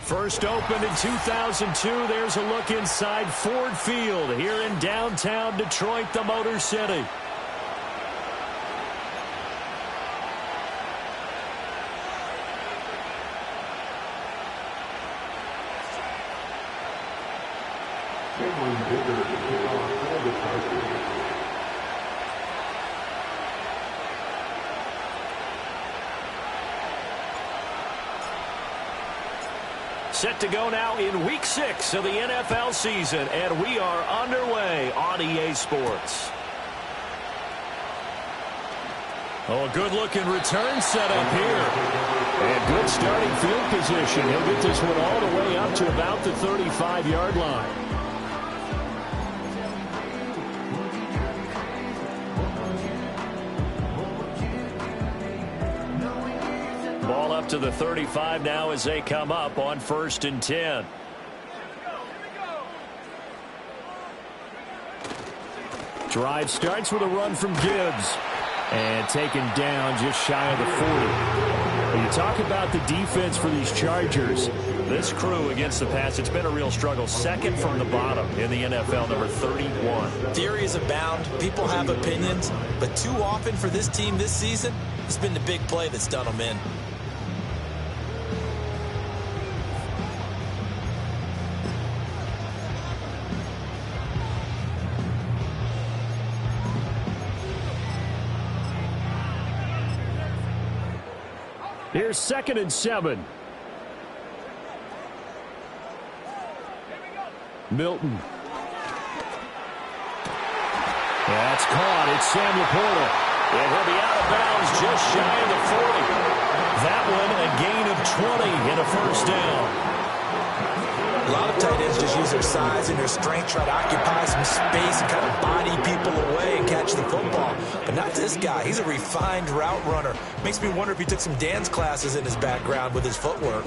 First opened in 2002. There's a look inside Ford Field here in downtown Detroit, the Motor City. Set to go now in Week 6 of the NFL season, and we are underway on EA Sports. Oh, a good-looking return set up here. And good starting field position. He'll get this one all the way up to about the 35-yard line. Ball up to the 35 now as they come up on 1st and 10. Drive starts with a run from Gibbs. And taken down just shy of the 40. When you talk about the defense for these Chargers, this crew against the pass, it's been a real struggle. Second from the bottom in the NFL, number 31. Theories abound. People have opinions. But too often for this team this season, it's been the big play that's done them in. Here's 2nd and 7. Milton. That's caught. It's Sam Laporta. And he'll be out of bounds just shy of the 40. That one a gain of 20 and a first down. A lot of tight ends just use their size and their strength, try to occupy some space and kind of body people away and catch the football. But not this guy. He's a refined route runner. Makes me wonder if he took some dance classes in his background with his footwork.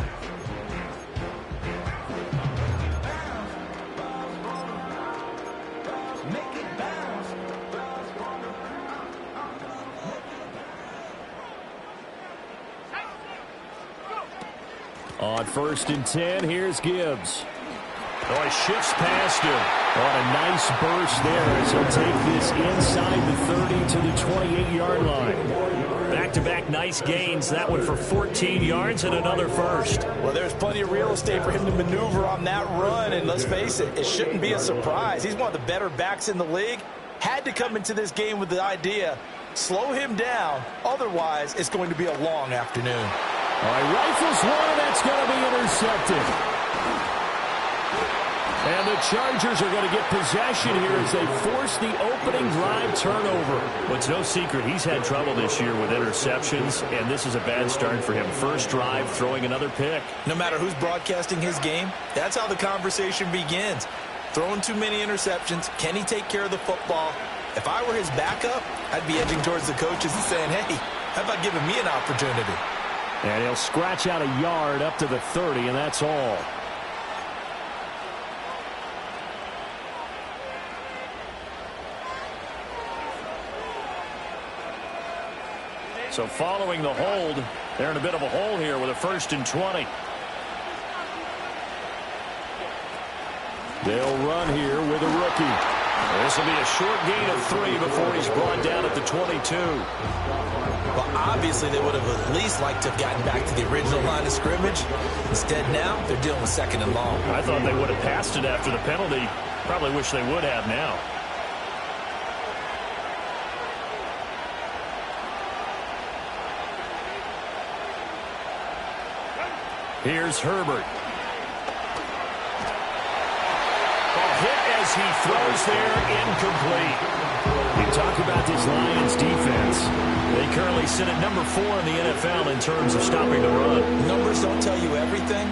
On 1st and 10, here's Gibbs. Oh, he shifts past him. On a nice burst there as he'll take this inside the 30 to the 28-yard line. Back-to-back nice gains. That one for 14 yards and another first. Well, there's plenty of real estate for him to maneuver on that run. And let's face it, it shouldn't be a surprise. He's one of the better backs in the league. Had to come into this game with the idea, slow him down. Otherwise, it's going to be a long afternoon. All right, rifles one, that's going to be intercepted. And the Chargers are going to get possession here as they force the opening drive turnover. Well, it's no secret he's had trouble this year with interceptions, and this is a bad start for him. First drive, throwing another pick. No matter who's broadcasting his game, that's how the conversation begins. Throwing too many interceptions, can he take care of the football? If I were his backup, I'd be edging towards the coaches and saying, hey, how about giving me an opportunity? And he'll scratch out a yard up to the 30, and that's all. So following the hold, they're in a bit of a hole here with a 1st and 20. They'll run here with a rookie. This will be a short gain of 3 before he's brought down at the 22. Well, obviously they would have at least liked to have gotten back to the original line of scrimmage. Instead now, they're dealing with 2nd and long. I thought they would have passed it after the penalty. Probably wish they would have now. Here's Herbert. Hit as he throws there, incomplete. You talk about this Lions defense. They currently sit at number 4 in the NFL in terms of stopping the run. Numbers don't tell you everything,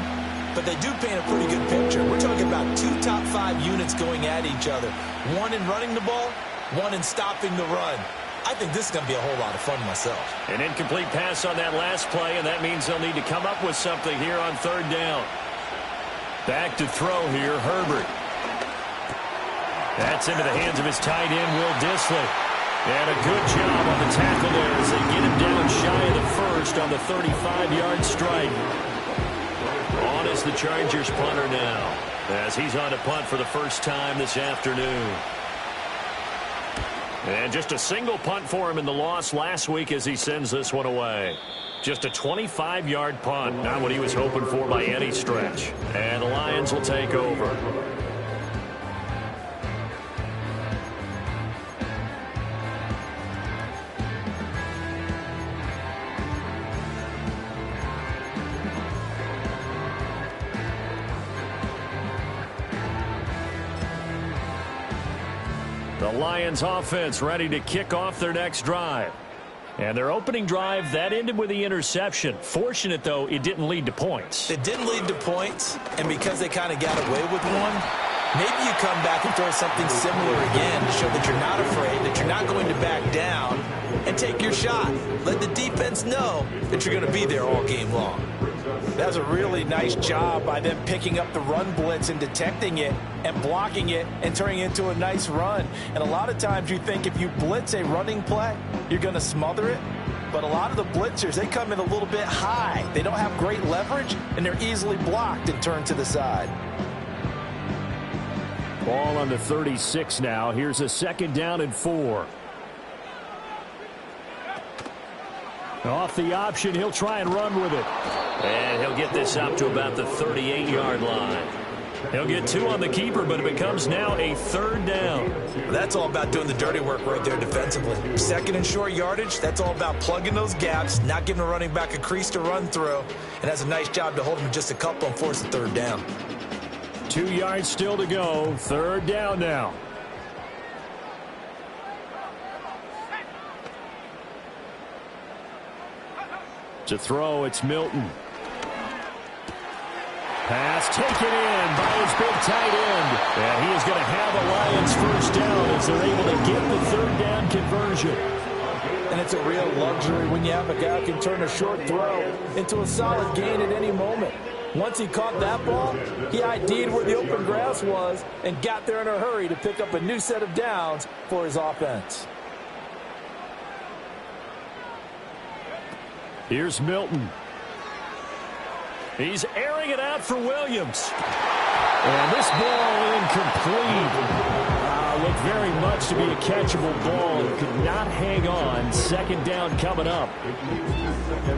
but they do paint a pretty good picture. We're talking about 2 top 5 units going at each other. One in running the ball, one in stopping the run. I think this is going to be a whole lot of fun myself. An incomplete pass on that last play, and that means they'll need to come up with something here on 3rd down. Back to throw here, Herbert. That's into the hands of his tight end, Will Dissly. And a good job on the tackle there as they get him down shy of the 1st on the 35-yard strike. On is the Chargers punter now, as he's on to punt for the first time this afternoon. And just a single punt for him in the loss last week as he sends this one away. Just a 25-yard punt, not what he was hoping for by any stretch. And the Lions will take over. The Lions offense ready to kick off their next drive. And their opening drive, that ended with the interception. Fortunate, though, it didn't lead to points. It didn't lead to points, and because they kind of got away with one, maybe you come back and throw something similar again to show that you're not afraid, that you're not going to back down, and take your shot. Let the defense know that you're going to be there all game long. That was a really nice job by them picking up the run blitz and detecting it and blocking it and turning it into a nice run. And a lot of times you think if you blitz a running play, you're going to smother it. But a lot of the blitzers, they come in a little bit high. They don't have great leverage, and they're easily blocked and turned to the side. Ball on the 36 now. Here's a 2nd down and 4. Off the option, he'll try and run with it. And he'll get this up to about the 38-yard line. He'll get 2 on the keeper, but it becomes now a 3rd down. That's all about doing the dirty work right there defensively. 2nd and short yardage, that's all about plugging those gaps, not giving a running back a crease to run through, and has a nice job to hold him just a couple and force the 3rd down. 2 yards still to go. 3rd down now. To throw, it's Milton. Pass taken in by his big tight end. And he is going to have a Lions 1st down as they're able to get the 3rd down conversion. And it's a real luxury when you have a guy who can turn a short throw into a solid gain at any moment. Once he caught that ball, he ID'd where the open grass was and got there in a hurry to pick up a new set of downs for his offense. Here's Milton. He's airing it out for Williams. And this ball incomplete. Looked very much to be a catchable ball. Could not hang on. 2nd down coming up.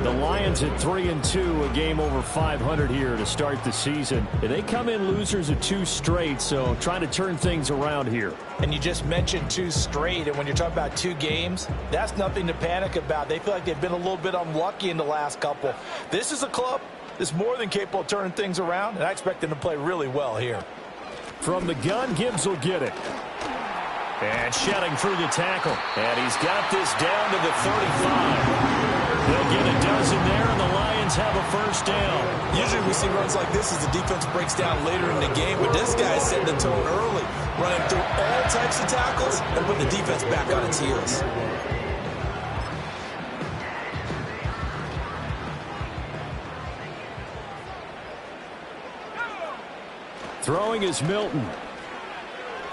The Lions at 3-2, a game over 500 here to start the season. They come in losers of 2 straight, so trying to turn things around here. And you just mentioned 2 straight, and when you're talking about 2 games, that's nothing to panic about. They feel like they've been a little bit unlucky in the last couple. This is a club that's more than capable of turning things around, and I expect them to play really well here. From the gun, Gibbs will get it. And shedding through the tackle. And he's got this down to the 35. They'll get a dozen there, and the Lions have a 1st down. Usually we see runs like this as the defense breaks down later in the game, but this guy is setting the tone early, running through all types of tackles and putting the defense back on its heels. Throwing is Milton.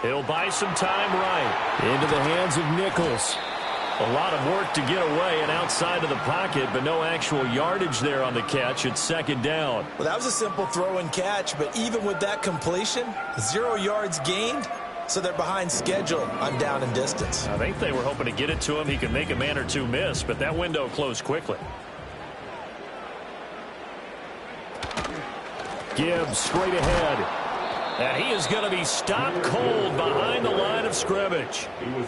He'll buy some time right. Into the hands of Nichols. A lot of work to get away and outside of the pocket, but no actual yardage there on the catch. It's 2nd down. Well, that was a simple throw and catch, but even with that completion, 0 yards gained, so they're behind schedule on down and distance. I think they were hoping to get it to him. He could make a man or 2 miss, but that window closed quickly. Gibbs straight ahead. And he is going to be stopped cold behind the line of scrimmage.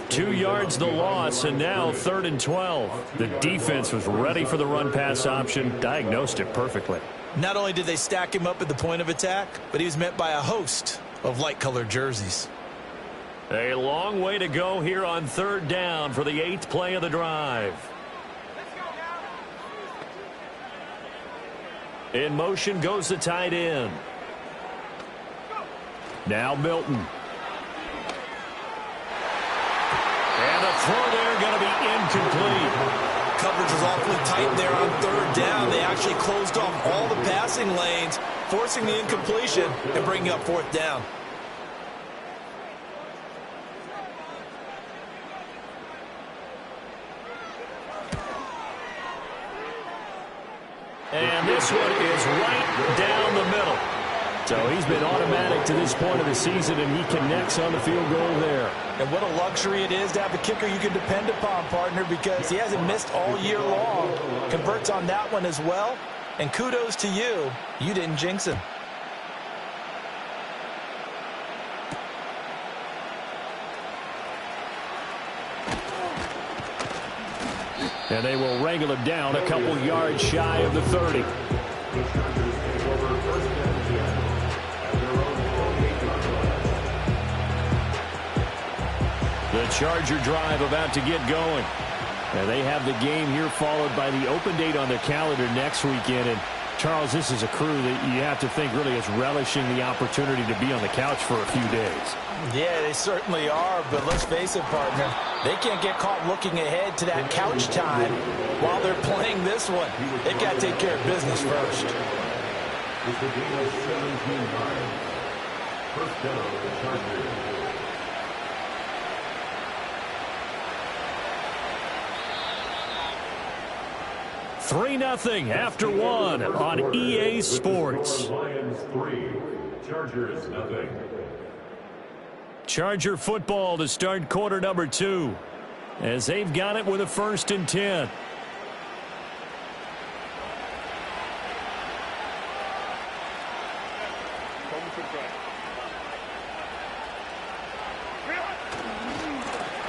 2 yards the loss, and now 3rd and 12. The defense was ready for the run-pass option, diagnosed it perfectly. Not only did they stack him up at the point of attack, but he was met by a host of light-colored jerseys. A long way to go here on 3rd down for the 8th play of the drive. In motion goes the tight end. Now Milton. And the throw there going to be incomplete. Coverage was awfully tight there on 3rd down. They actually closed off all the passing lanes, forcing the incompletion and bringing up 4th down. And this one is right down the middle. So he's been automatic to this point of the season, and he connects on the field goal there. And what a luxury it is to have a kicker you can depend upon, partner, because he hasn't missed all year long. Converts on that one as well. And kudos to you. You didn't jinx him. And they will wrangle him down a couple yards shy of the 30. The Charger drive about to get going. And they have the game here followed by the open date on their calendar next weekend. And Charles, this is a crew that you have to think really is relishing the opportunity to be on the couch for a few days. Yeah, they certainly are, but let's face it, partner. They can't get caught looking ahead to that couch time while they're playing this one. They've got to take care of business first. It's the game of 17-9. First down, the Chargers. 3-0 after one on EA Sports. Lions 3, Chargers 0. Charger football to start quarter number 2 as they've got it with a 1st and 10.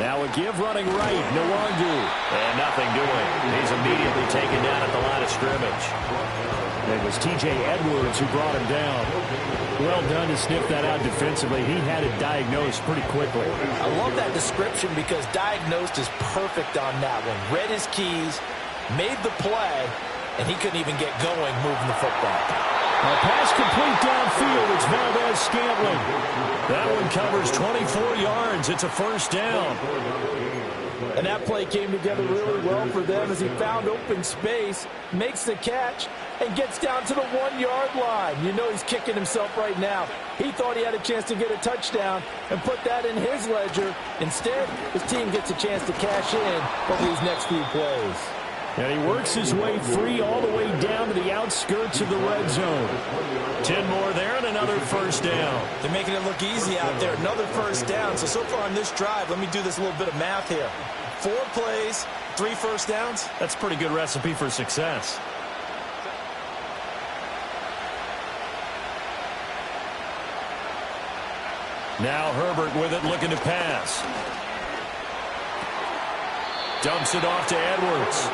Now a give running right, Nwangu. And nothing doing. He's immediately taken down at the line of scrimmage. It was T.J. Edwards who brought him down. Well done to sniff that out defensively. He had it diagnosed pretty quickly. I love that description because diagnosed is perfect on that one. Read his keys, made the play, and he couldn't even get going moving the football. A pass complete downfield. It's Valdez-Scantling. That one covers 24 yards. It's a 1st down. And that play came together really well for them as he found open space, makes the catch, and gets down to the 1-yard line. You know he's kicking himself right now. He thought he had a chance to get a touchdown and put that in his ledger. Instead, his team gets a chance to cash in over these next few plays. And he works his way free all the way down to the outskirts of the red zone. 10 more there and another 1st down. They're making it look easy out there. Another 1st down. So far on this drive, let me do this little bit of math here. 4 plays, 3 1st downs. That's a pretty good recipe for success. Now Herbert with it, looking to pass. Dumps it off to Edwards.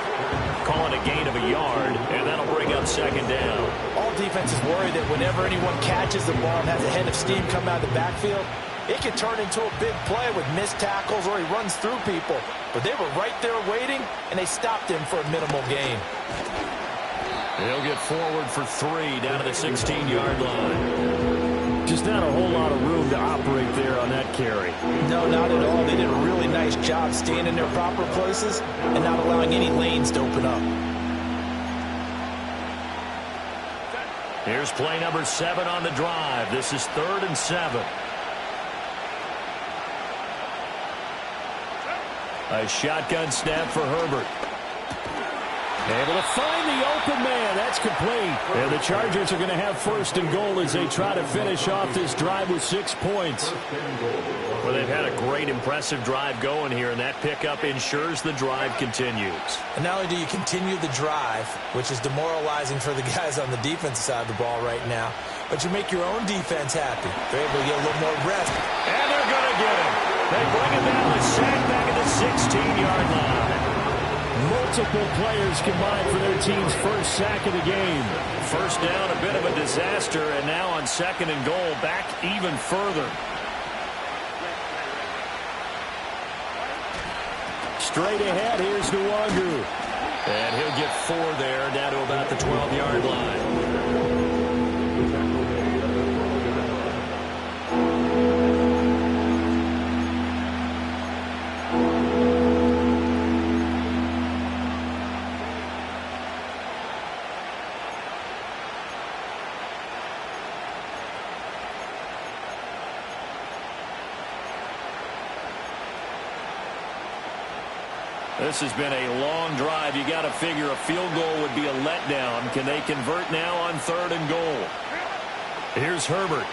Calling a gain of a yard, and that'll bring up 2nd down. All defenses worry that whenever anyone catches the ball and has a head of steam come out of the backfield, it can turn into a big play with missed tackles or he runs through people. But they were right there waiting, and they stopped him for a minimal gain. He'll get forward for 3 down to the 16-yard line. Just not a whole lot of room to operate there on that carry. No, not at all. They did a really nice job staying in their proper places and not allowing any lanes to open up. Here's play number 7 on the drive. This is 3rd and 7. A shotgun snap for Herbert. Able to find the open man. That's complete. And the Chargers are going to have 1st and goal as they try to finish off this drive with 6 points. Well, they've had a great, impressive drive going here, and that pickup ensures the drive continues. And not only do you continue the drive, which is demoralizing for the guys on the defensive side of the ball right now, but you make your own defense happy. They're able to get a little more rest. And they're going to get him. They bring him down with a sack back at the 16-yard line. Multiple players combined for their team's 1st sack of the game. 1st down, a bit of a disaster, and now on 2nd and goal, back even further. Straight ahead, here's Nwangu. And he'll get 4 there, down to about the 12-yard line. This has been a long drive. You got to figure a field goal would be a letdown. Can they convert now on 3rd and goal? Here's Herbert.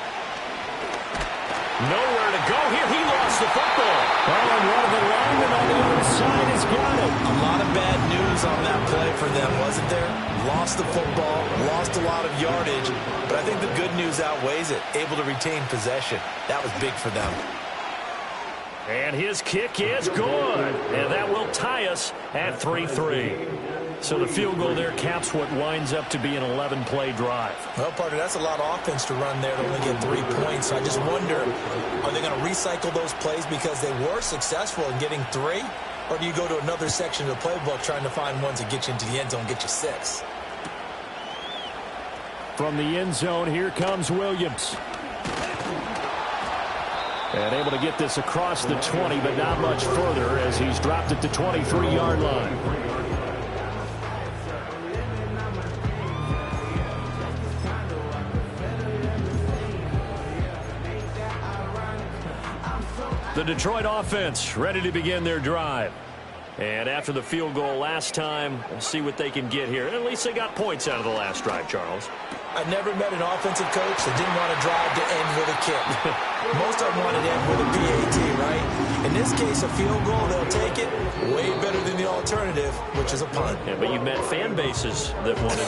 Nowhere to go here. He lost the football. Oh, and one of the linemen on the other side has got it. A lot of bad news on that play for them, wasn't there? Lost the football, lost a lot of yardage, but I think the good news outweighs it. Able to retain possession. That was big for them. And his kick is good. And that will tie us at 3-3. So the field goal there caps what winds up to be an 11-play drive. Well, partner, that's a lot of offense to run there to only get 3 points. So I just wonder, are they going to recycle those plays because they were successful in getting 3? Or do you go to another section of the playbook trying to find ones that get you into the end zone, get you 6? From the end zone, here comes Williams. And able to get this across the 20, but not much further as he's dropped at the 23-yard line. The Detroit offense ready to begin their drive. And after the field goal last time, we'll see what they can get here. At least they got points out of the last drive, Charles. I've never met an offensive coach that didn't want to drive to end with a kick. Most of them wanted to end with a PAT, right? In this case, a field goal, they'll take it. Way better than the alternative, which is a punt. Yeah, but you've met fan bases that wanted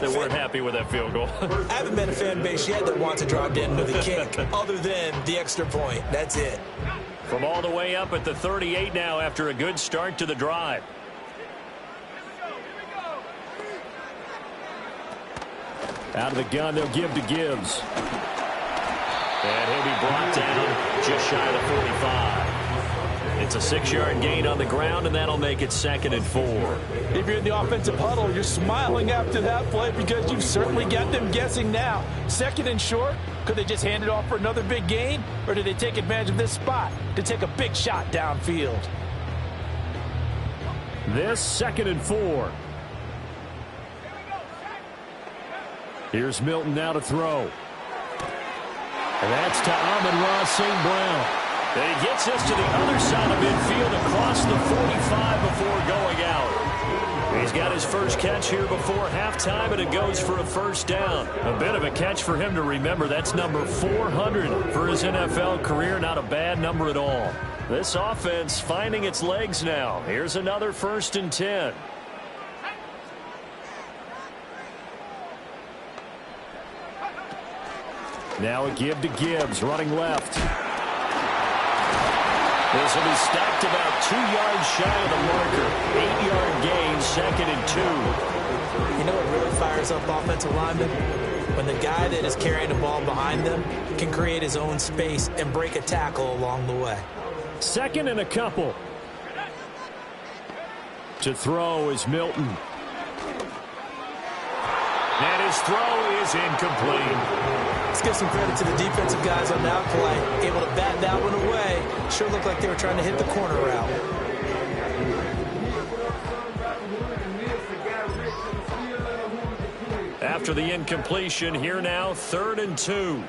that weren't happy with that field goal. I haven't met a fan base yet that wants to drive to end with a kick, other than the extra point. That's it. From all the way up at the 38 now after a good start to the drive. Out of the gun, they'll give to Gibbs. And he'll be brought down just shy of the 45. It's a 6-yard gain on the ground, and that'll make it 2nd and 4. If you're in the offensive huddle, you're smiling after that play because you've certainly got them guessing now. 2nd and short, could they just hand it off for another big gain, or did they take advantage of this spot to take a big shot downfield? This 2nd and 4. Here's Milton now to throw. And that's to Amon-Ra St. Brown. And he gets us to the other side of midfield across the 45 before going out. He's got his first catch here before halftime, and it goes for a first down. A bit of a catch for him to remember. That's number 400 for his NFL career. Not a bad number at all. This offense finding its legs now. Here's another 1st and 10. Now a give to Gibbs, running left. This will be stopped about 2 yards shy of the marker. 8-yard gain, 2nd and 2. You know what really fires up offensive linemen? When the guy that is carrying the ball behind them can create his own space and break a tackle along the way. 2nd and a couple. To throw is Milton. And his throw is incomplete. Let's give some credit to the defensive guys on that play. Able to bat that one away. Sure looked like they were trying to hit the corner route. After the incompletion, here now, 3rd and 2.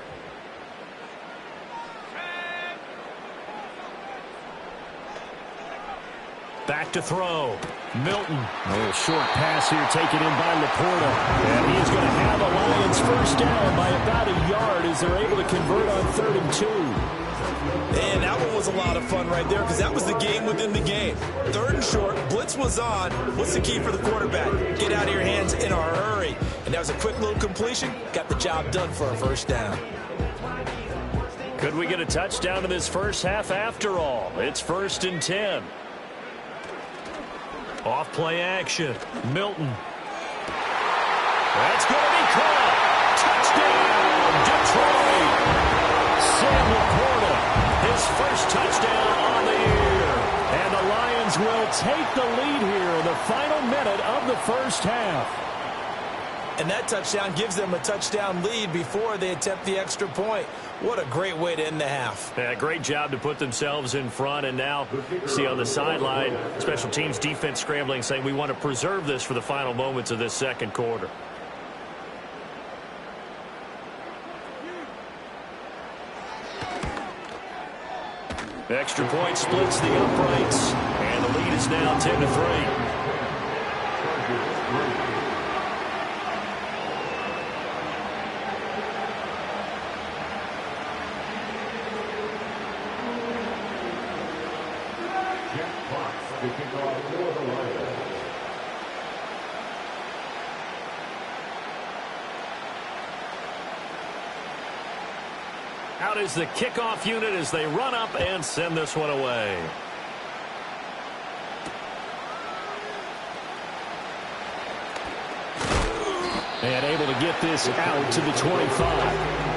Back to throw. Milton. A little short pass here taken in by Laporta. And he is going to have a Lions first down by about a yard as they're able to convert on 3rd and 2. And that one was a lot of fun right there because that was the game within the game. 3rd and short, blitz was on. What's the key for the quarterback? Get out of your hands in a hurry. And that was a quick little completion. Got the job done for a first down. Could we get a touchdown in this first half after all? It's 1st and 10. Off play action. Milton. That's going to be caught. Touchdown, Detroit. Sam Laporta, his first touchdown on the year. And the Lions will take the lead here in the final minute of the first half. And that touchdown gives them a touchdown lead before they attempt the extra point. What a great way to end the half. Yeah, great job to put themselves in front. And now, see on the sideline, special teams defense scrambling, saying we want to preserve this for the final moments of this second quarter. The extra point splits the uprights. And The lead is now 10-3. Out is the kickoff unit as they run up and send this one away. And able to get this out to the 25.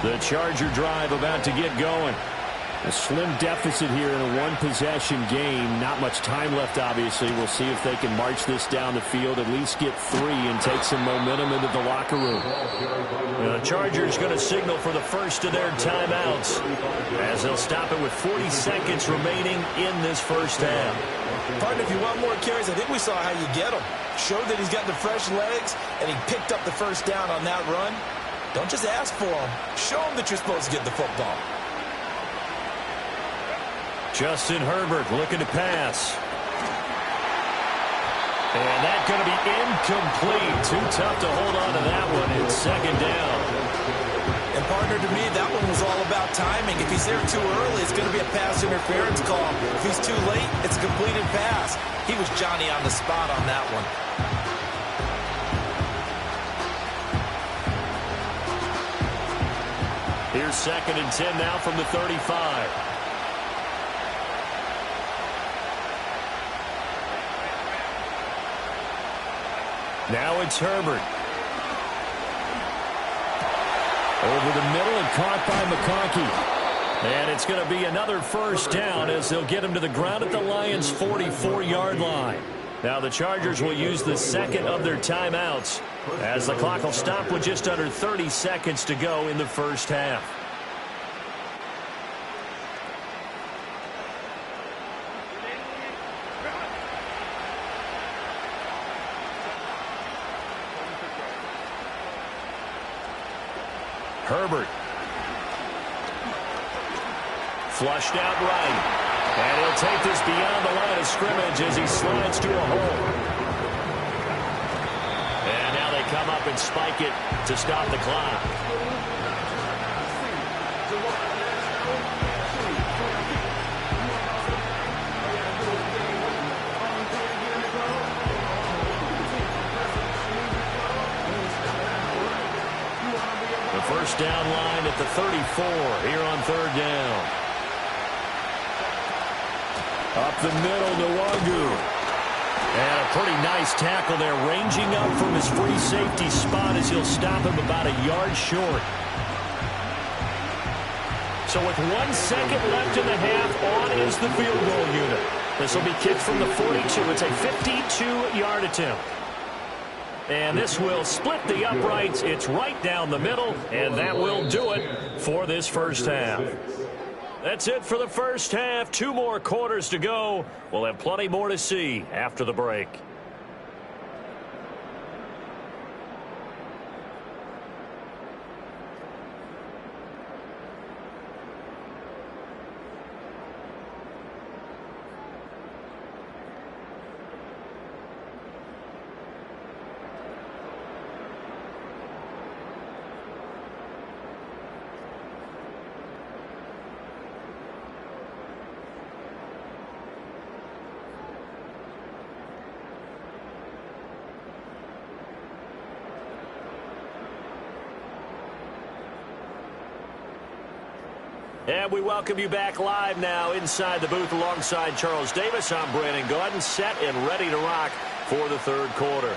The Charger drive about to get going. A slim deficit here in a one-possession game. Not much time left, obviously. We'll see if they can march this down the field, at least get 3, and take some momentum into the locker room. The Chargers going to signal for the first of their timeouts as they'll stop it with 40 seconds remaining in this first half. Partner, if you want more carries, I think we saw how you get him. Showed that he's got the fresh legs, and he picked up the first down on that run. Don't just ask for him. Show him that you're supposed to get the football. Justin Herbert looking to pass. And that's going to be incomplete. Too tough to hold on to that one. It's second down. And partner, to me, that one was all about timing. If he's there too early, it's going to be a pass interference call. If he's too late, it's a completed pass. He was Johnny on the spot on that one. Here's 2nd and 10 now from the 35. Now it's Herbert. Over the middle and caught by McConkey. And it's going to be another first down as they'll get him to the ground at the Lions' 44-yard line. Now the Chargers will use the second of their timeouts as the clock will stop with just under 30 seconds to go in the first half. Herbert. Flushed out right. And he'll take this beyond the line of scrimmage as he slides to a hole. And now they come up and spike it to stop the clock. First down line at the 34 here on 3rd down. Up the middle, Nwangu. And a pretty nice tackle there, ranging up from his free safety spot as he'll stop him about a yard short. So with 1 second left in the half, on is the field goal unit. This will be kicked from the 42. It's a 52-yard attempt. And this will split the uprights. It's right down the middle, and that will do it for this first half. That's it for the first half. 2 more quarters to go. We'll have plenty more to see after the break. And we welcome you back live now inside the booth alongside Charles Davis. I'm Brandon Gaudin, set and ready to rock for the 3rd quarter.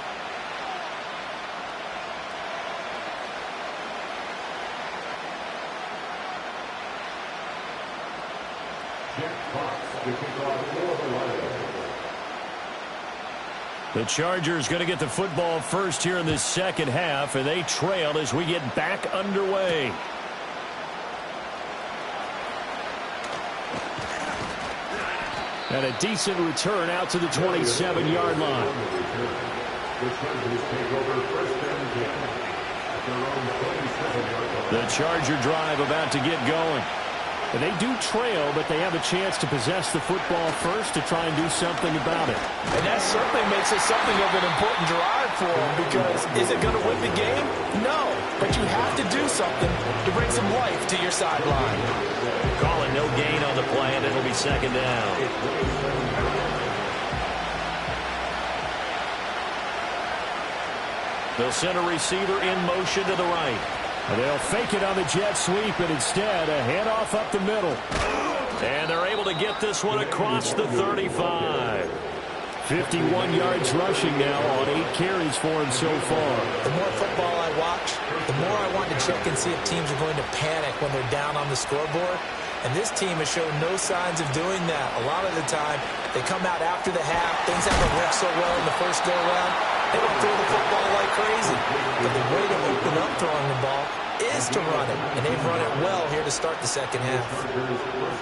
The Chargers going to get the football first here in this second half, and they trail as we get back underway. And a decent return out to the 27-yard line. The Charger drive about to get going. And they do trail, but they have a chance to possess the football first to try and do something about it. And that certainly makes it something of an important drive for them, because is it going to win the game? No, but you have to do something to bring some life to your sideline. Calling no gain on the play, and it'll be second down. They'll send a receiver in motion to the right. They'll fake it on the jet sweep, and instead a handoff up the middle. And they're able to get this one across the 35. 51 yards rushing now on 8 carries for him so far. The more football I watch, the more I want to check and see if teams are going to panic when they're down on the scoreboard. And this team has shown no signs of doing that. A lot of the time, they come out after the half. Things haven't worked so well in the first go-around. They don't throw the football like crazy. But the way to open up throwing the ball is to run it. And they've run it well here to start the second half.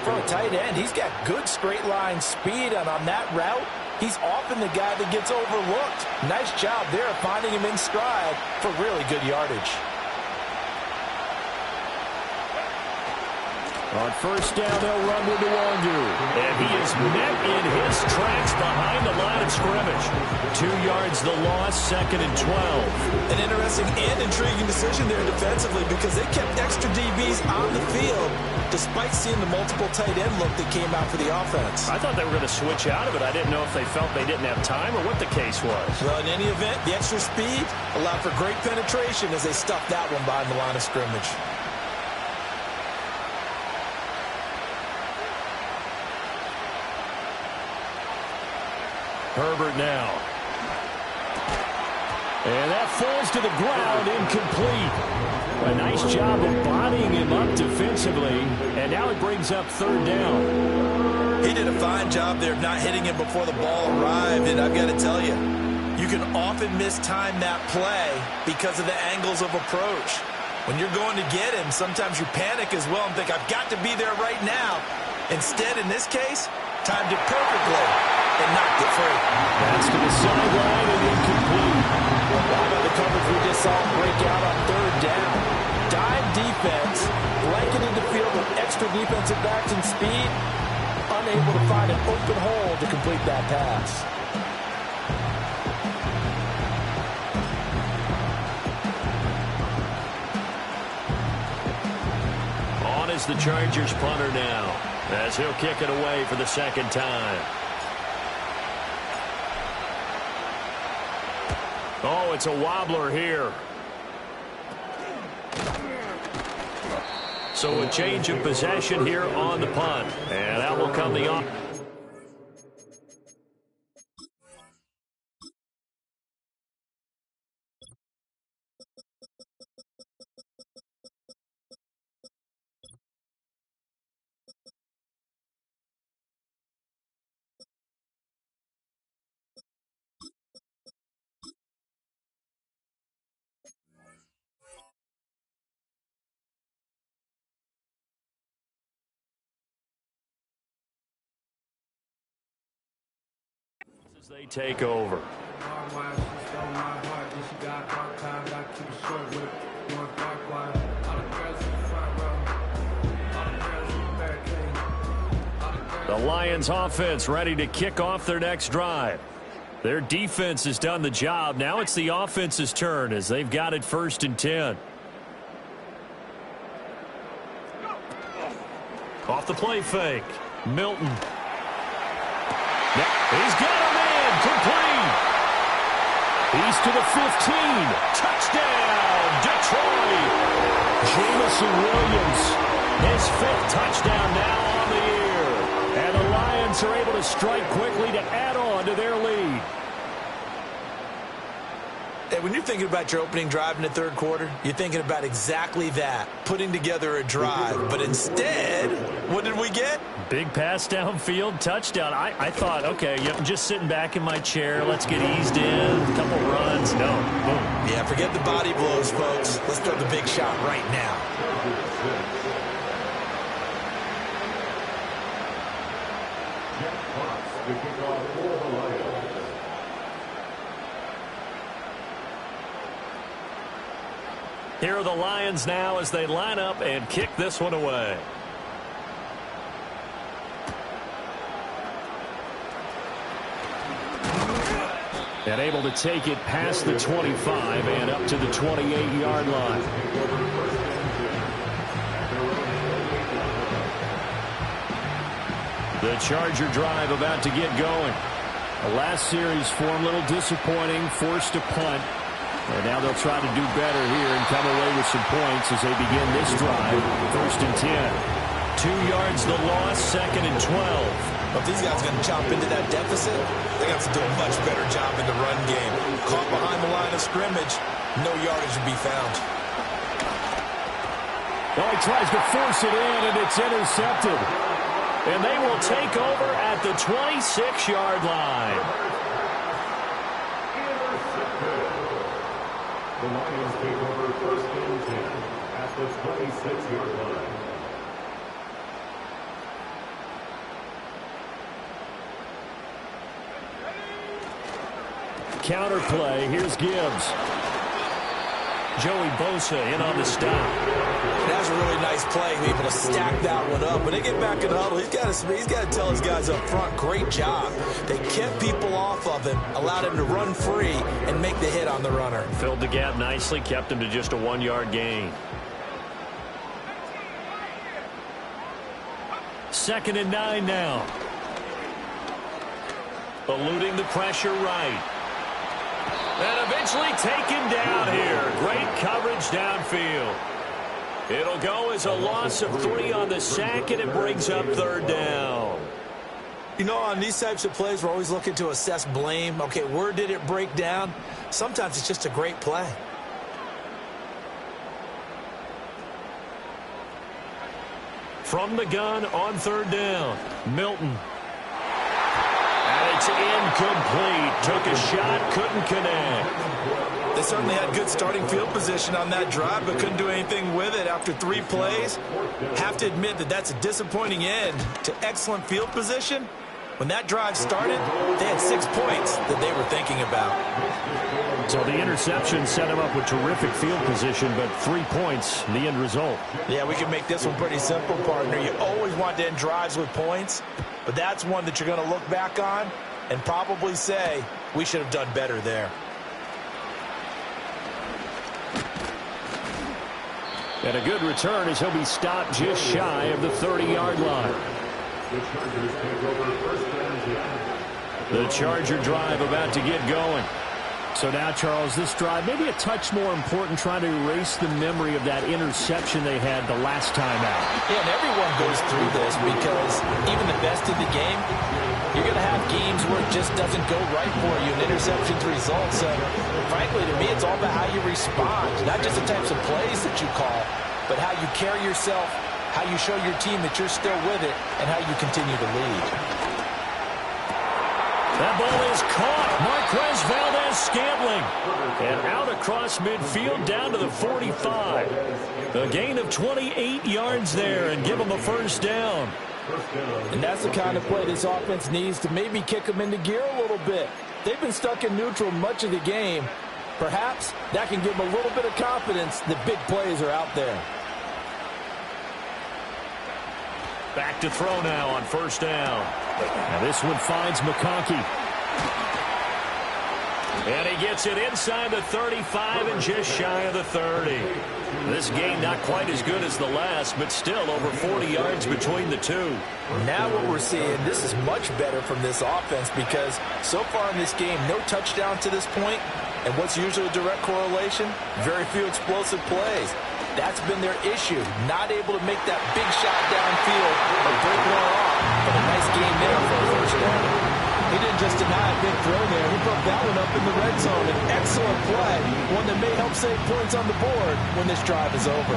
For a tight end, he's got good straight line speed. And on that route, he's often the guy that gets overlooked. Nice job there of finding him in stride for really good yardage. On first down, they'll run with Nwangu. And he is met in his tracks behind the line of scrimmage. 2 yards the loss, second and 12. An interesting and intriguing decision there defensively, because they kept extra DBs on the field despite seeing the multiple tight end look that came out for the offense. I thought they were going to switch out of it. I didn't know if they felt they didn't have time or what the case was. Well, in any event, the extra speed allowed for great penetration as they stuffed that one behind the line of scrimmage. Herbert now. And that falls to the ground, incomplete. A nice job of bodying him up defensively, and now it brings up third down. He did a fine job there of not hitting him before the ball arrived, and I've got to tell you, you can often mistime that play because of the angles of approach. When you're going to get him, sometimes you panic as well and think, I've got to be there right now. Instead, in this case, timed it perfectly and knocked it free. That's to the sideline and incomplete. How about the coverage we just saw break out on third down? Dime defense, blanketed the field with extra defensive backs and speed, unable to find an open hole to complete that pass. On is the Chargers punter now, as he'll kick it away for the second time. Oh, it's a wobbler here. So a change of possession here on the punt. And out will come the on. As they take over. The Lions offense ready to kick off their next drive. Their defense has done the job. Now it's the offense's turn as they've got it first and 10. Off the play fake. Milton. He's got a man complete. He's to the 15. Touchdown, Detroit. Jameson Williams, his 5th touchdown now on the year. And the Lions are able to strike quickly to add on to their lead. Hey, when you're thinking about your opening drive in the third quarter, you're thinking about exactly that, putting together a drive. But instead, what did we get? Big pass downfield, touchdown. I thought, okay, I'm just sitting back in my chair. Let's get eased in. A couple runs. No. Boom. Yeah, forget the body blows, folks. Let's throw the big shot right now. Jeff Fox The kickoff for the Lions. Here are the Lions now as they line up and kick this one away. And able to take it past the 25 and up to the 28-yard line. The Charger drive about to get going. The last series form a little disappointing, forced a punt. And now they'll try to do better here and come away with some points as they begin this drive. 1st and 10. 2 yards the loss, 2nd and 12. Well, if these guys are going to chop into that deficit, they got to do a much better job in the run game. Caught behind the line of scrimmage, no yardage to be found. Oh, he tries to force it in, and it's intercepted. And they will take over at the 26-yard line. The Lions take over 1st and 10 at the 26-yard line. Counter play. Here's Gibbs. Joey Bosa in on the stop. That was a really nice play, able to stack that one up. When they get back in the huddle, he's got to tell his guys up front, great job. They kept people off of him, allowed him to run free, and make the hit on the runner. Filled the gap nicely, kept him to just a 1-yard gain. 2nd and 9 now. Eluding the pressure right. And eventually taken down here. Great coverage downfield. It'll go as a loss of 3 on the sack, and it brings up 3rd down. You know, on these types of plays, we're always looking to assess blame. Okay, where did it break down? Sometimes it's just a great play. From the gun on 3rd down, Milton. And it's incomplete. Took a shot, couldn't connect. They certainly had good starting field position on that drive, but couldn't do anything with it after 3 plays. Have to admit that that's a disappointing end to excellent field position. When that drive started, they had 6 points that they were thinking about. So the interception set him up with terrific field position, but 3 points, the end result. Yeah, we can make this one pretty simple, partner. You always want to end drives with points, but that's one that you're going to look back on and probably say, we should have done better there. And a good return as he'll be stopped just shy of the 30-yard line. The Chargers take over 1st and 10. The Charger drive about to get going. So now, Charles, this drive maybe a touch more important, trying to erase the memory of that interception they had the last time out. Yeah, and everyone goes through this because even the best in the game, you're going to have games where it just doesn't go right for you, and interceptions result. So, frankly, to me, it's all about how you respond, not just the types of plays that you call, but how you carry yourself, how you show your team that you're still with it, and how you continue to lead. That ball is caught. Marquez Valdes-Scantling. And out across midfield down to the 45. A gain of 28 yards there and give them a 1st down. And that's the kind of play this offense needs to maybe kick them into gear a little bit. They've been stuck in neutral much of the game. Perhaps that can give them a little bit of confidence that big plays are out there. Back to throw now on 1st down. Now this one finds McConkey. And he gets it inside the 35 and just shy of the 30. This game not quite as good as the last, but still over 40 yards between the two. Now what we're seeing, this is much better from this offense because so far in this game, no touchdown to this point. And what's usually a direct correlation? Very few explosive plays. That's been their issue, not able to make that big shot downfield or break one off. But a nice game there for a 1st down. He didn't just deny a big throw there. He broke that one up in the red zone. An excellent play, one that may help save points on the board when this drive is over.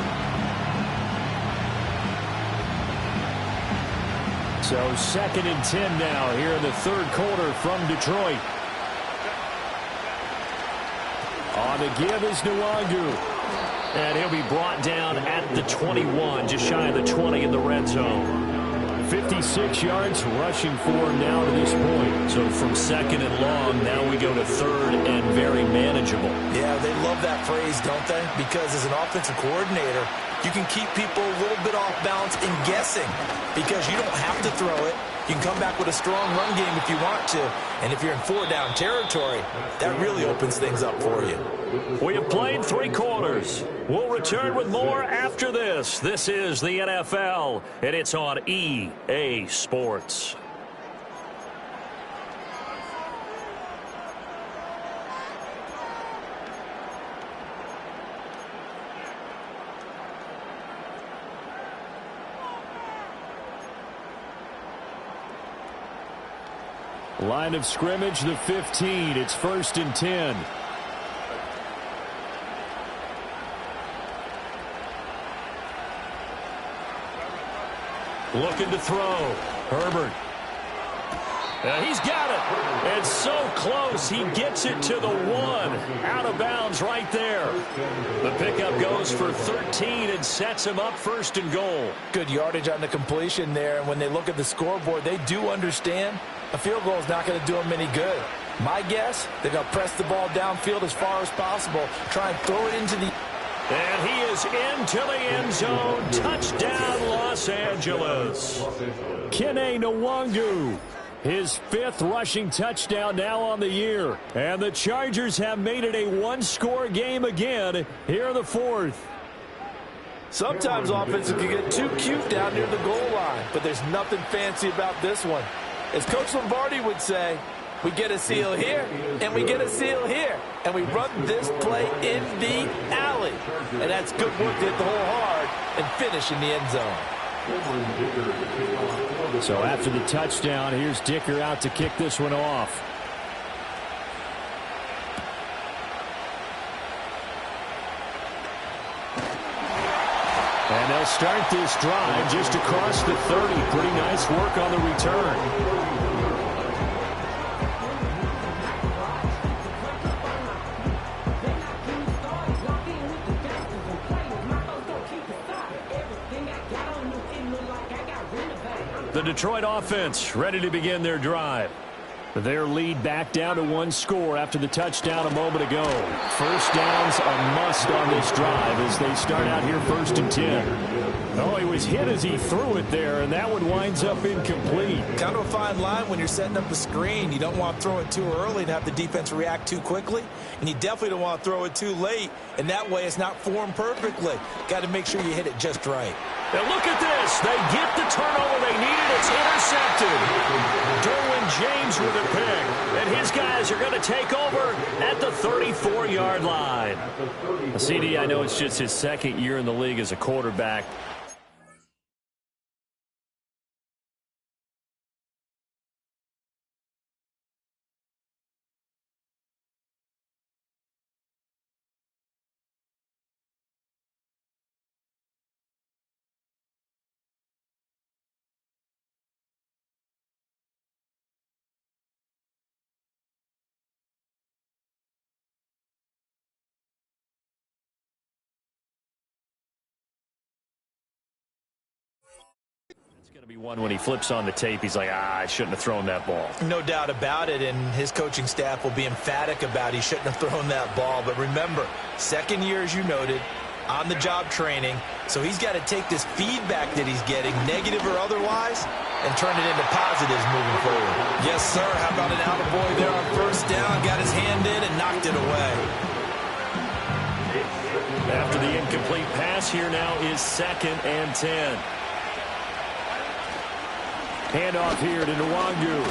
So 2nd and 10 now here in the 3rd quarter from Detroit. On the give is Nwangu. And he'll be brought down at the 21, just shy of the 20 in the red zone. 56 yards rushing for him now to this point. So from second and long, now we go to third and very manageable. Yeah, they love that phrase, don't they? Because as an offensive coordinator, you can keep people a little bit off balance and guessing because you don't have to throw it. You can come back with a strong run game if you want to. And if you're in 4-down territory, that really opens things up for you. We have played 3 quarters. We'll return with more after this. This is the NFL, and it's on EA Sports. Line of scrimmage, the 15. It's 1st and 10. Looking to throw. Herbert. He's got it. It's so close. He gets it to the 1. Out of bounds right there. The pickup goes for 13 and sets him up 1st and goal. Good yardage on the completion there. And when they look at the scoreboard, they do understand a field goal is not going to do them any good. My guess, they're going to press the ball downfield as far as possible. Try and throw it into the... And he is into the end zone. Touchdown, Los Angeles. Kene Nwangu. His 5th rushing touchdown now on the year. And the Chargers have made it a 1-score game again here in the 4th. Sometimes offenses can get too cute down near the goal line, but there's nothing fancy about this one. As Coach Lombardi would say, we get a seal here, and we get a seal here. And we run this play in the alley. And that's good work to hit the hole hard and finish in the end zone. So after the touchdown, here's Dicker out to kick this one off. And they'll start this drive just across the 30. Pretty nice work on the return. The Detroit offense ready to begin their drive. Their lead back down to 1 score after the touchdown a moment ago. First down's a must on this drive as they start out here 1st and 10. Oh, he was hit as he threw it there, and that one winds up incomplete. Kind of a fine line when you're setting up a screen. You don't want to throw it too early and have the defense react too quickly. And you definitely don't want to throw it too late, and that way it's not formed perfectly. Got to make sure you hit it just right. Now look at this. They get the turnover they needed. It's intercepted. Derwin James with a pick. And his guys are going to take over at the 34-yard line. CD, I know it's just his 2nd year in the league as a quarterback. Going to be one when he flips on the tape. He's like, I shouldn't have thrown that ball. No doubt about it, and his coaching staff will be emphatic about he shouldn't have thrown that ball. But remember, 2nd year, as you noted, on-the-job training. So he's got to take this feedback that he's getting, negative or otherwise, and turn it into positives moving forward. Yes, sir. How about an attaboy there on 1st down? Got his hand in and knocked it away. After the incomplete pass, here now is 2nd and 10. Handoff here to Nwangu.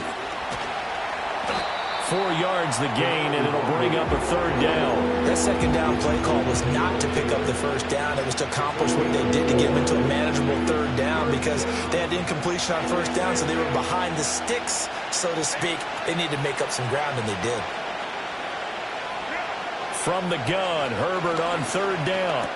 4 yards the gain, and it'll bring up a 3rd down. That 2nd down play call was not to pick up the 1st down. It was to accomplish what they did to get them into a manageable 3rd down because they had incompletion on 1st down, so they were behind the sticks, so to speak. They needed to make up some ground, and they did. From the gun, Herbert on 3rd down.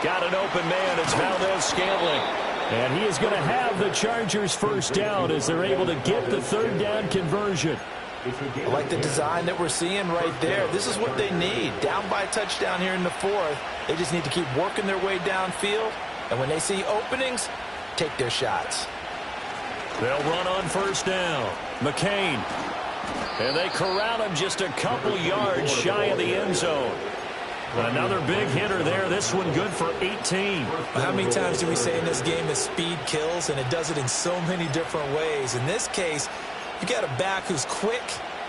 Got an open man. It's Valdez-Scantling. And he is going to have the Chargers' 1st down as they're able to get the 3rd down conversion. I like the design that we're seeing right there. This is what they need. Down by a touchdown here in the 4th. They just need to keep working their way downfield. And when they see openings, take their shots. They'll run on first down. McCain. And they corral him just a couple yards shy of the end zone. Another big hitter there. This one good for 18. How many times do we say in this game that speed kills, and it does it in so many different ways? In this case, you got a back who's quick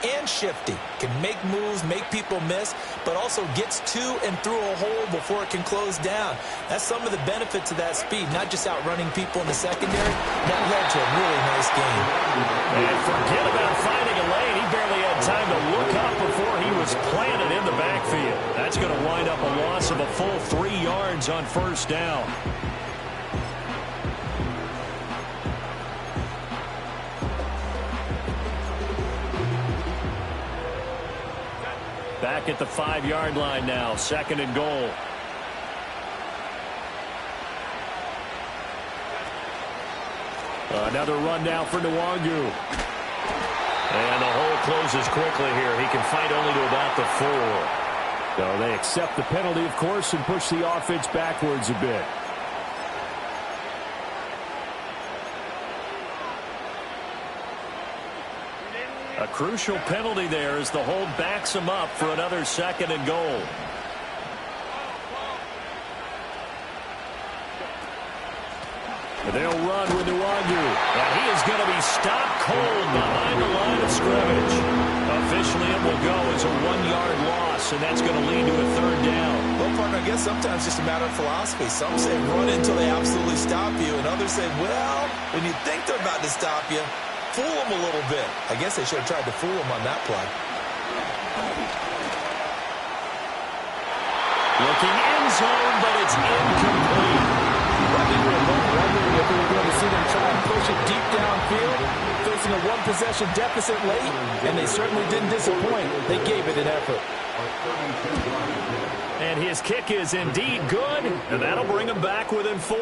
and shifty, can make moves, make people miss, but also gets to and through a hole before it can close down. That's some of the benefits of that speed, not just outrunning people in the secondary. That led to a really nice game. And forget about finding a lane. He barely had time to look up before he was planted in the backfield. That's going to wind up a loss of a full 3 yards on first down. Back at the 5-yard line now, 2nd and goal. Another run now for Nwangu. And the hole closes quickly here. He can fight only to about the 4. So they accept the penalty, of course, and push the offense backwards a bit. A crucial penalty there as the hold backs him up for another 2nd and goal. They'll run with Nwangu. And he is going to be stopped cold behind the line of scrimmage. Officially, it will go as a 1-yard loss, and that's going to lead to a 3rd down. Well, partner, I guess sometimes it's just a matter of philosophy. Some say run until they absolutely stop you, and others say, well, when you think they're about to stop you, fool them a little bit. I guess they should have tried to fool him on that play. Looking end zone, but it's incomplete. I think we were both wondering if we were going to see them try and push it deep downfield, facing a 1-possession deficit late, and they certainly didn't disappoint. They gave it an effort. And his kick is indeed good, and that'll bring him back within 4.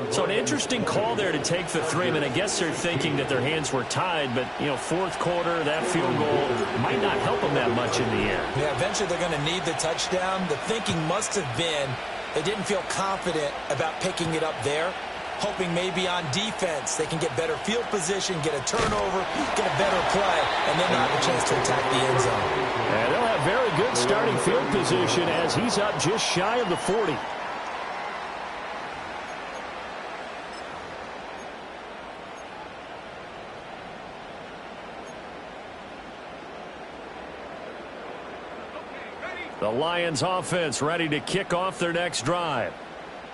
So an interesting call there to take the 3. I mean, I guess they're thinking that their hands were tied, but, you know, 4th quarter, that field goal might not help them that much in the air. Yeah, eventually they're going to need the touchdown. The thinking must have been they didn't feel confident about picking it up there, hoping maybe on defense they can get better field position, get a turnover, get a better play, and then not have a chance to attack the end zone. And they'll have very good starting field position as he's up just shy of the 40. The Lions offense ready to kick off their next drive.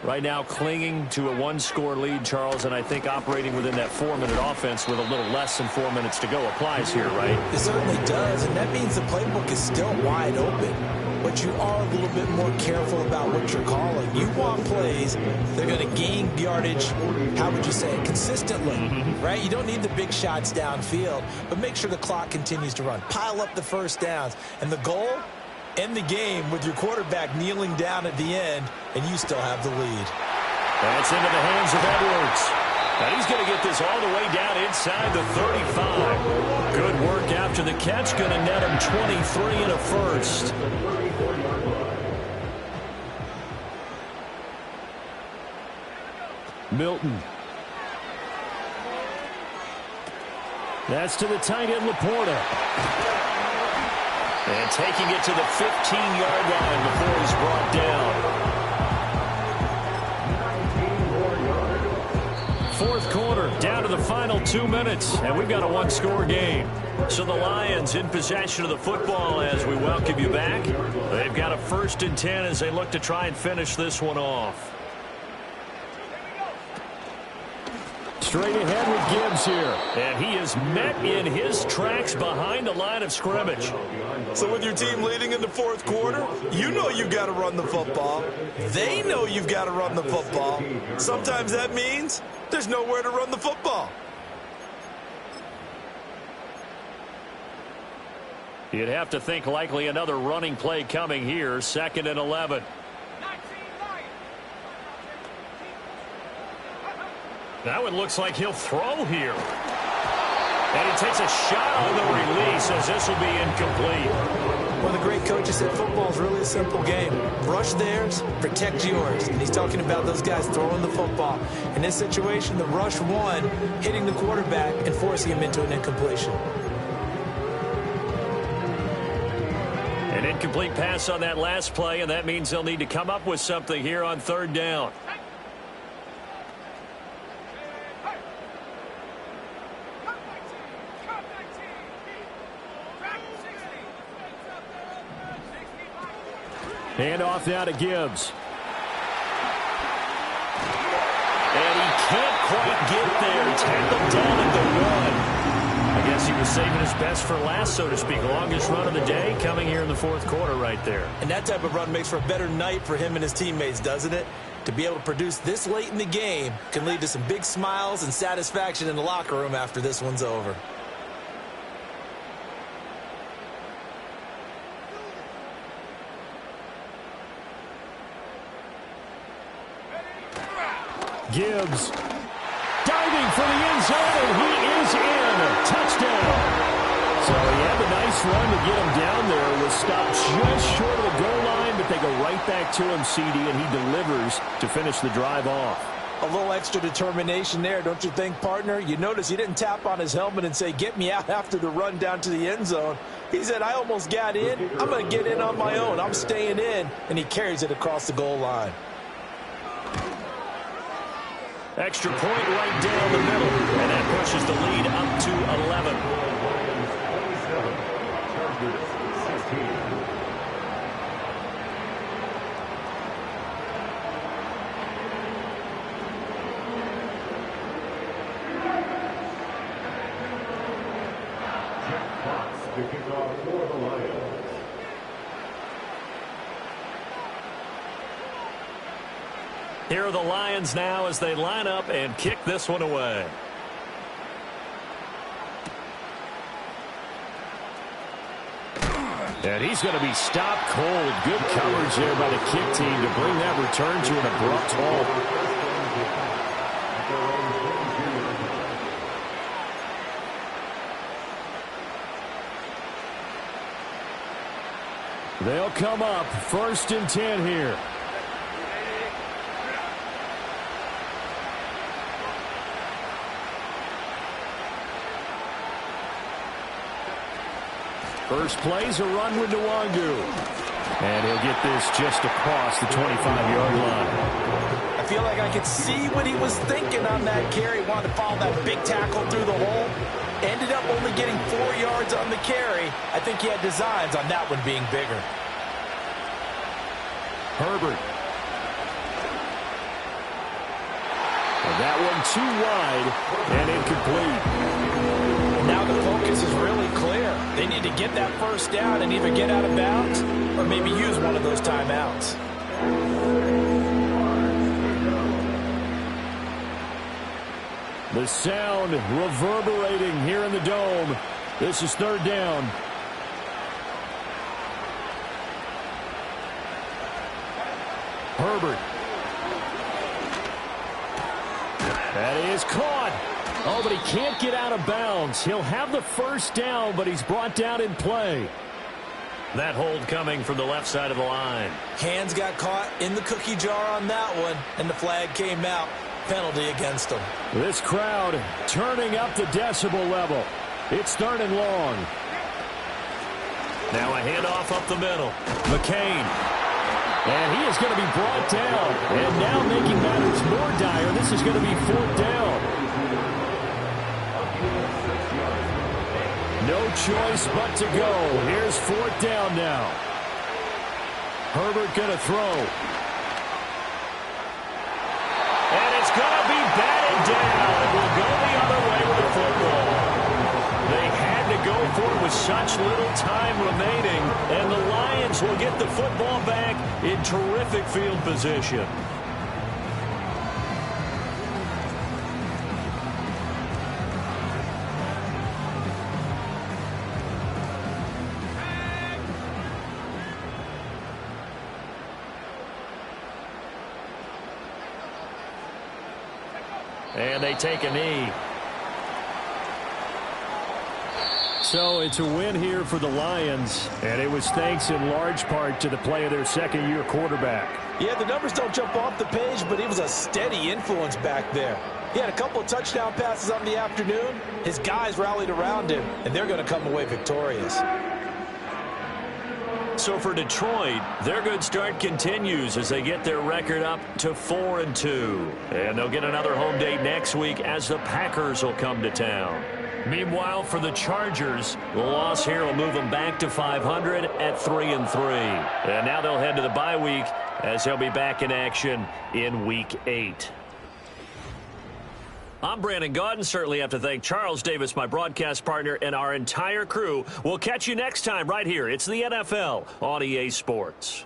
Right now clinging to a 1-score lead, Charles, and I think operating within that 4-minute offense with a little less than 4 minutes to go applies here, right? It certainly does, and that means the playbook is still wide open. But you are a little bit more careful about what you're calling. You want plays that are going to gain yardage, how would you say it, consistently, right? You don't need the big shots downfield, but make sure the clock continues to run. Pile up the first downs, and the goal, end the game with your quarterback kneeling down at the end, and you still have the lead. That's into the hands of Edwards. And he's going to get this all the way down inside the 35. Good work after the catch. Going to net him 23 and a first. Milton. That's to the tight end, Laporta. And taking it to the 15-yard line before he's brought down. 4th quarter, down to the final 2 minutes, and we've got a 1-score game. So the Lions in possession of the football as we welcome you back. They've got a 1st and 10 as they look to try and finish this one off. Straight ahead with Gibbs here. And he is met in his tracks behind the line of scrimmage. So with your team leading in the 4th quarter, you know you've got to run the football. They know you've got to run the football. Sometimes that means there's nowhere to run the football. You'd have to think likely another running play coming here. 2nd and 11. Now it looks like he'll throw here. And he takes a shot on the release as this will be incomplete. One of the great coaches said football is really a simple game. Rush theirs, protect yours. And he's talking about those guys throwing the football. In this situation, the rush won, hitting the quarterback and forcing him into an incompletion. An incomplete pass on that last play, and that means they'll need to come up with something here on third down. Hand off now to Gibbs. And he can't quite get there. Tackled down at the 1. I guess he was saving his best for last, so to speak. Longest run of the day coming here in the fourth quarter right there. And that type of run makes for a better night for him and his teammates, doesn't it? To be able to produce this late in the game can lead to some big smiles and satisfaction in the locker room after this one's over. Gibbs diving for the end zone, and he is in. Touchdown. So he had a nice run to get him down there. Was stopped just short of the goal line, but they go right back to him, CD, and he delivers to finish the drive off. A little extra determination there, don't you think, partner? You notice he didn't tap on his helmet and say, get me out after the run down to the end zone. He said, I almost got in. I'm going to get in on my own. I'm staying in. And he carries it across the goal line. Extra point right down the middle, and that pushes the lead up to 11. To kick off for the Lions. Here are the Lions now as they line up and kick this one away. And he's going to be stopped cold. Good coverage there by the kick team to bring that return to an abrupt halt. They'll come up 1st and 10 here. First play's a run with Nwangu. And he'll get this just across the 25-yard line. I feel like I could see what he was thinking on that carry. Wanted to follow that big tackle through the hole. Ended up only getting 4 yards on the carry. I think he had designs on that one being bigger. Herbert. And that one too wide and incomplete. And now the focus is really clear. They need to get that first down and either get out of bounds or maybe use one of those timeouts. The sound reverberating here in the dome. This is 3rd down. Herbert. That is caught. Oh, but he can't get out of bounds. He'll have the first down, but he's brought down in play. That hold coming from the left side of the line. Hands got caught in the cookie jar on that one, and the flag came out. Penalty against them. This crowd turning up the decibel level. It's 3rd and long. Now a handoff up the middle. McCain. And he is going to be brought down. And now making matters more dire, this is going to be 4th down. No choice but to go. Here's 4th down now. Herbert going to throw. And it's going to be batted down. It will go the other way with the football. They had to go for it with such little time remaining, and the Lions will get the football back in terrific field position. And they take a knee. So it's a win here for the Lions, and it was thanks in large part to the play of their second-year quarterback. Yeah, the numbers don't jump off the page, but he was a steady influence back there. He had a couple of touchdown passes on the afternoon. His guys rallied around him, and they're going to come away victorious. So for Detroit, their good start continues as they get their record up to 4-2. And they'll get another home date next week as the Packers will come to town. Meanwhile, for the Chargers, the loss here will move them back to 500 at 3-3. And now they'll head to the bye week as they'll be back in action in Week 8. I'm Brandon Gaudin. Certainly have to thank Charles Davis, my broadcast partner, and our entire crew. We'll catch you next time right here. It's the NFL on EA Sports.